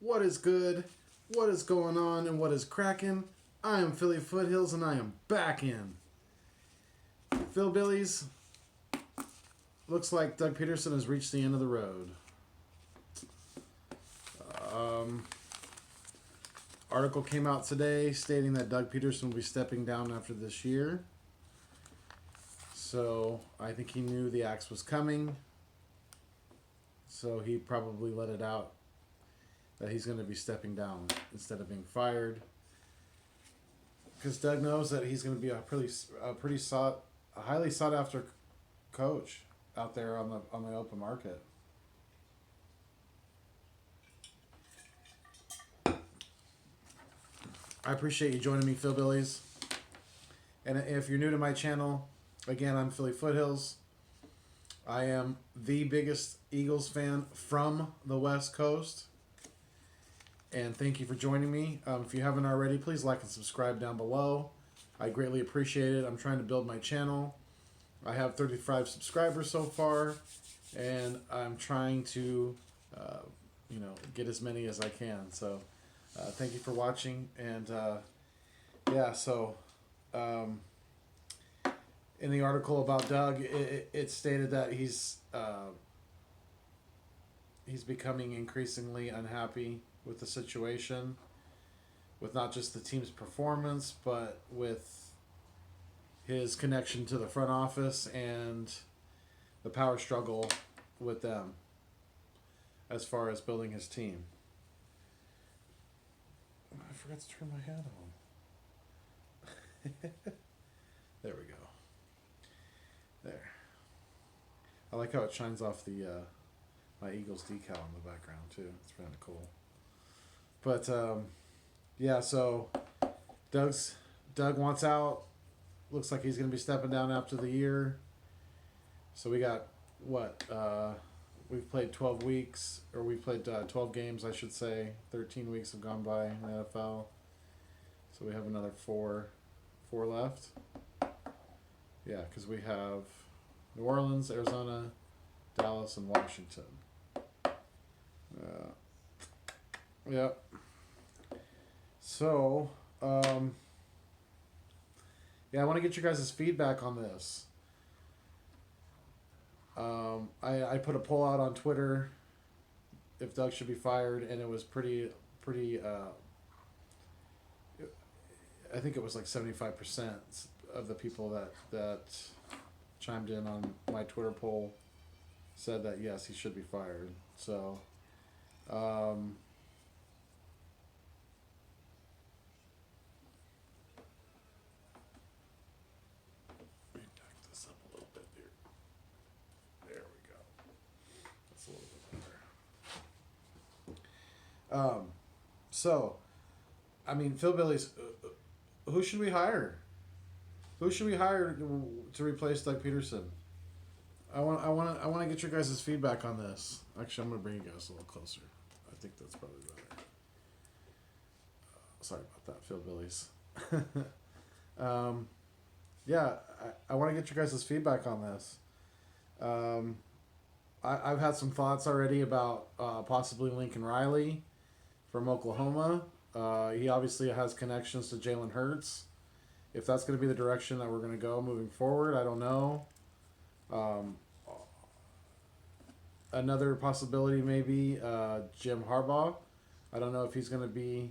What is good? What is going on and what is cracking? I am Philly Foothills and I am back in. Phil Billies, looks like Doug Pederson has reached the end of the road. Article came out today stating that Doug Pederson will be stepping down after this year. So I think he knew the axe was coming. So he probably let it out that he's going to be stepping down instead of being fired. Because Doug knows that he's going to be a highly sought after coach out there on the open market. I appreciate you joining me, Phil Billies. And if you're new to my channel, again, I'm Philly Foothills. I am the biggest Eagles fan from the West Coast. And thank you for joining me. If you haven't already, please like and subscribe down below. I greatly appreciate it. I'm trying to build my channel. I have 35 subscribers so far, and I'm trying to, get as many as I can. So, thank you for watching. And in the article about Doug, it stated that he's becoming increasingly unhappy with the situation, with not just the team's performance, but with his connection to the front office and the power struggle with them as far as building his team. I forgot to turn my hat on. There we go. There. I like how it shines off the my Eagles decal in the background too. It's kind of cool. But so Doug wants out. Looks like he's going to be stepping down after the year. So we got we've played 12 weeks, or we've played 12 games, I should say. 13 weeks have gone by in the NFL. So we have another four left. Yeah, because we have New Orleans, Arizona, Dallas, and Washington. Yep. So, I want to get you guys' feedback on this. I put a poll out on Twitter if Doug should be fired, and it was pretty. I think it was like 75% of the people that chimed in on my Twitter poll said that yes, he should be fired. So, Phil Billies, who should we hire? Who should we hire to replace Doug Pederson? I want to get your guys' feedback on this. Actually, I'm gonna bring you guys a little closer. I think that's probably better. Sorry about that, Phil Billies. I want to get your guys' feedback on this. I've had some thoughts already about possibly Lincoln Riley from Oklahoma. He obviously has connections to Jalen Hurts. If that's going to be the direction that we're going to go moving forward, I don't know. Another possibility may be Jim Harbaugh. I don't know if he's going to be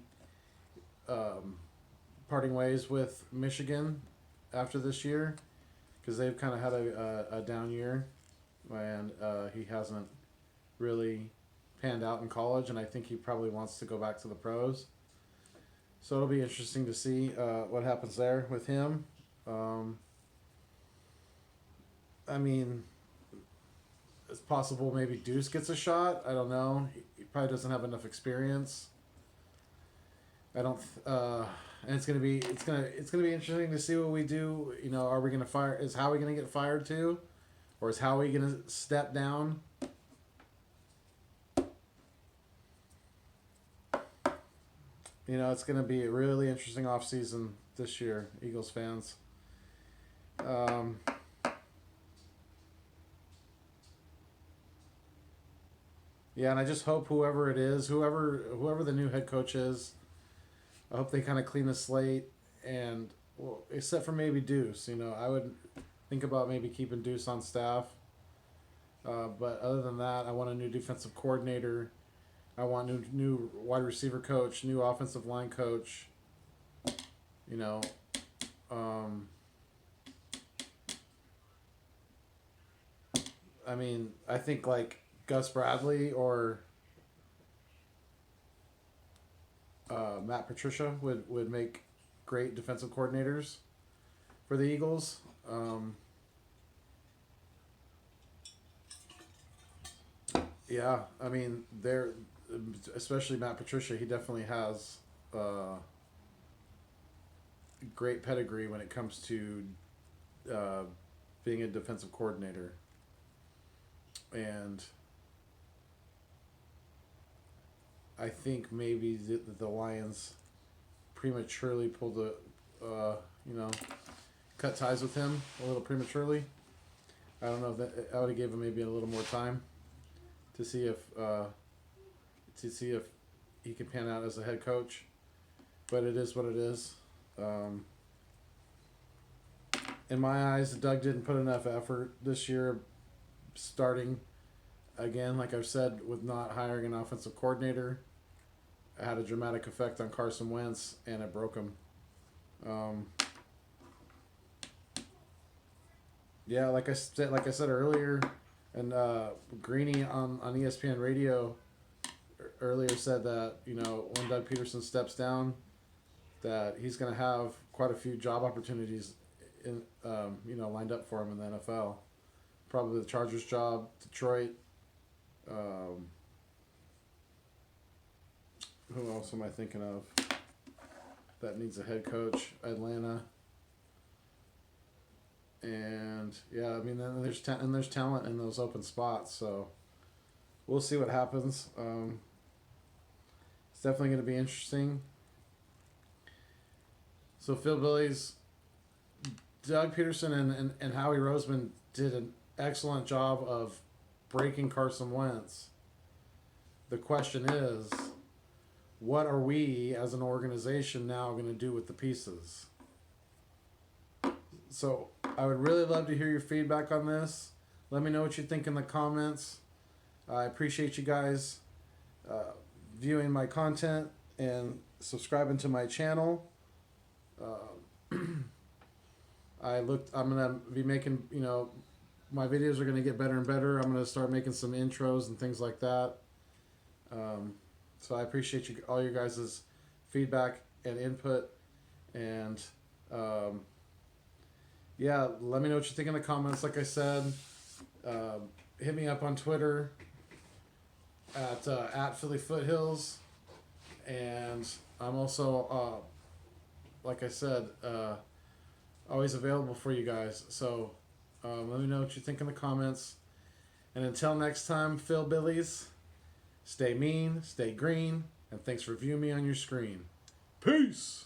parting ways with Michigan after this year, because they've kind of had a down year, and he hasn't really panned out in college, and I think he probably wants to go back to the pros. So it'll be interesting to see what happens there with him. It's possible maybe Deuce gets a shot. I don't know. He probably doesn't have enough experience. I don't. And it's gonna be interesting to see what we do. Are we gonna fire? Is Howie gonna get fired too, or is Howie gonna step down? It's going to be a really interesting offseason this year, Eagles fans. Yeah, and I just hope whoever it is, whoever the new head coach is, I hope they kind of clean the slate and well, except for maybe Deuce. I would think about maybe keeping Deuce on staff. But other than that, I want a new defensive coordinator. I want new wide receiver coach, new offensive line coach. You know, um, I mean, I think like Gus Bradley or Matt Patricia would make great defensive coordinators for the Eagles. Yeah, I mean, they're especially Matt Patricia. He definitely has great pedigree when it comes to uh, being a defensive coordinator, and I think maybe the Lions prematurely pulled the, you know, cut ties with him a little prematurely. I don't know if that I would have gave him maybe a little more time to see if he can pan out as a head coach. But it is what it is. In my eyes, Doug didn't put enough effort this year starting again, like I've said, with not hiring an offensive coordinator. It had a dramatic effect on Carson Wentz, and it broke him. Yeah, like I said earlier, and Greeny on ESPN Radio earlier said that when Doug Pederson steps down, that he's going to have quite a few job opportunities in lined up for him in the NFL. Probably the Chargers job, Detroit. Who else am I thinking of that needs a head coach? Atlanta. And yeah, I mean, then there's talent in those open spots. So we'll see what happens. It's definitely going to be interesting. So Phil Billy's, Doug Peterson and Howie Roseman did an excellent job of breaking Carson Wentz. The question is, what are we as an organization now going to do with the pieces? So I would really love to hear your feedback on this. Let me know what you think in the comments. I appreciate you guys viewing my content and subscribing to my channel. I'm gonna be making, my videos are gonna get better and better. I'm gonna start making some intros and things like that. So I appreciate all your guys' feedback and input, and yeah, let me know what you think in the comments. Like I said, hit me up on Twitter at Philly Foothills, and I'm also like I said, always available for you guys. So let me know what you think in the comments. And until next time, Phil Billies, stay mean, stay green, and thanks for viewing me on your screen. Peace!